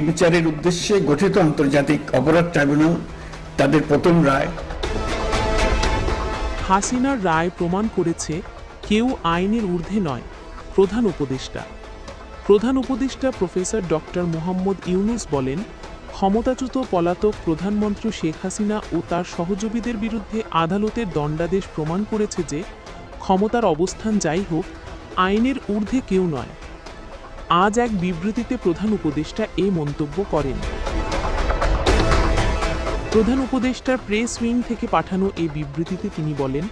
বিচারের উদ্দেশ্যে গঠিত আন্তর্জাতিক অপরাধ ট্রাইব্যুনাল তাদের প্রথম রায়। হাসিনার রায় প্রমাণ করেছে কেউ আইনের ঊর্ধ্বে নয়। প্রধান উপদেষ্টা প্রফেসর ডক্টর মোহাম্মদ ইউনুস বলেন, ক্ষমতাচ্যুত পলাতক প্রধানমন্ত্রী শেখ হাসিনা ও তার সহযোগীদের বিরুদ্ধে আদালতের দণ্ডাদেশ প্রমাণ করেছে যে ক্ষমতার অবস্থান যাই হোক, আইনের ঊর্ধ্বে কেউ নয়। আজ এক বিবৃতিতে প্রধান উপদেষ্টা এ মন্তব্য করেন। প্রধান উপদেষ্টার প্রেস উইং থেকে পাঠানো এই বিবৃতিতে তিনি বলেন,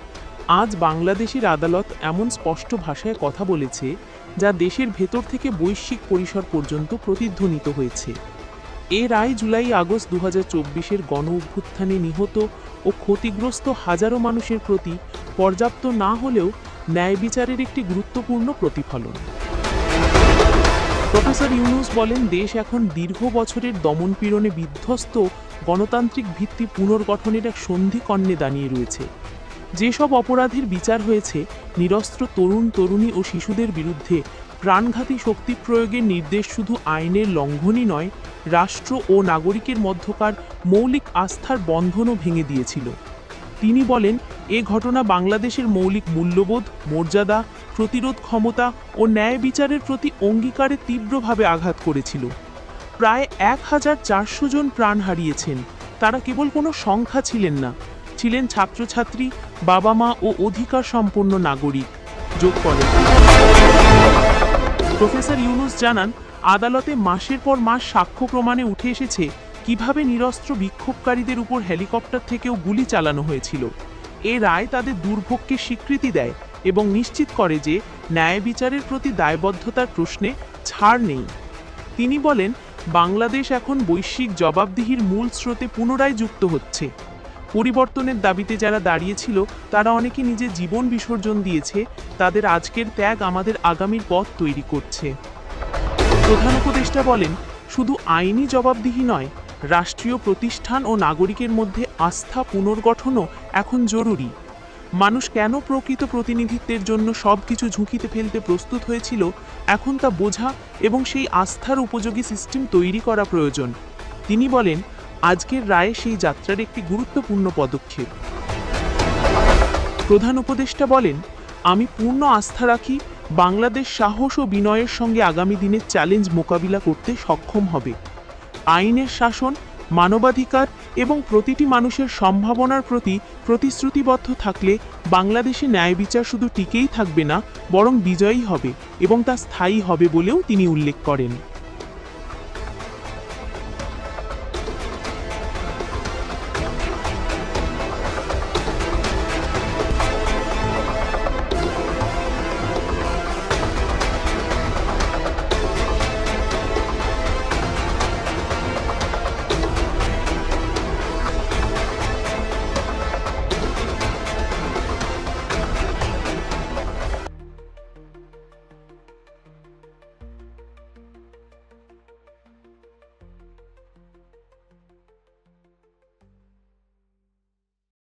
আজ বাংলাদেশের আদালত এমন স্পষ্ট ভাষায় কথা বলেছে যা দেশের ভেতর থেকে বৈশ্বিক পরিসর পর্যন্ত প্রতিধ্বনিত হয়েছে। এ রায় জুলাই আগস্ট 2024-এর গণ অভ্যুত্থানে নিহত ও ক্ষতিগ্রস্ত হাজারো মানুষের প্রতি পর্যাপ্ত না হলেও ন্যায় বিচারের একটি গুরুত্বপূর্ণ প্রতিফলন। প্রফেসর ইউনুস বলেন, দেশ এখন দীর্ঘ বছরের দমনপীড়নে বিধ্বস্ত গণতান্ত্রিক ভিত্তি পুনর্গঠনের এক সন্ধিকর্ণে দাঁড়িয়ে রয়েছে। যেসব অপরাধের বিচার হয়েছে, নিরস্ত্র তরুণ তরুণী ও শিশুদের বিরুদ্ধে প্রাণঘাতী শক্তি প্রয়োগের নির্দেশ শুধু আইনের লঙ্ঘনই নয়, রাষ্ট্র ও নাগরিকের মধ্যকার মৌলিক আস্থার বন্ধনও ভেঙে দিয়েছিল। তিনি বলেন, এ ঘটনা বাংলাদেশের মৌলিক মূল্যবোধ, মর্যাদা, প্রতিরোধ ক্ষমতা ও ন্যায় বিচারের প্রতি অঙ্গীকারে তীব্রভাবে আঘাত করেছিল। প্রায় 1400 জন প্রাণ হারিয়েছেন। তারা কেবল কোনো সংখ্যা ছিলেন না, ছিলেন ছাত্রছাত্রী, বাবা মা ও অধিকার সম্পন্ন নাগরিক, যোগ করেন। প্রফেসর ইউনুস জানান, আদালতে মাসের পর মাস সাক্ষ্য প্রমাণে উঠে এসেছে কিভাবে নিরস্ত্র বিক্ষোভকারীদের উপর হেলিকপ্টার থেকেও গুলি চালানো হয়েছিল। এ রায় তাদের দুর্ভোগকে স্বীকৃতি দেয় এবং নিশ্চিত করে যে ন্যায় বিচারের প্রতি দায়বদ্ধতার প্রশ্নে ছাড় নেই। তিনি বলেন, বাংলাদেশ এখন বৈশ্বিক জবাবদিহির মূল স্রোতে পুনরায় যুক্ত হচ্ছে। পরিবর্তনের দাবিতে যারা দাঁড়িয়েছিল তারা অনেকে নিজের জীবন বিসর্জন দিয়েছে। তাদের আজকের ত্যাগ আমাদের আগামীর পথ তৈরি করছে। প্রধান উপদেষ্টা বলেন, শুধু আইনি জবাবদিহি নয়, রাষ্ট্রীয় প্রতিষ্ঠান ও নাগরিকের মধ্যে আস্থা পুনর্গঠনও এখন জরুরি। মানুষ কেন প্রকৃত প্রতিনিধিত্বের জন্য সবকিছু ঝুঁকিতে ফেলতে প্রস্তুত হয়েছিল, এখন তা বোঝা এবং সেই আস্থার উপযোগী সিস্টেম তৈরি করা প্রয়োজন। তিনি বলেন, আজকের রায় সেই যাত্রার একটি গুরুত্বপূর্ণ পদক্ষেপ। প্রধান উপদেষ্টা বলেন, আমি পূর্ণ আস্থা রাখি বাংলাদেশ সাহস ও বিনয়ের সঙ্গে আগামী দিনের চ্যালেঞ্জ মোকাবিলা করতে সক্ষম হবে। আইনের শাসন, মানবাধিকার এবং প্রতিটি মানুষের সম্ভাবনার প্রতি প্রতিশ্রুতিবদ্ধ থাকলে বাংলাদেশে ন্যায় বিচার শুধু টিকেই থাকবে না, বরং বিজয়ী হবে এবং তা স্থায়ী হবে বলেও তিনি উল্লেখ করেন।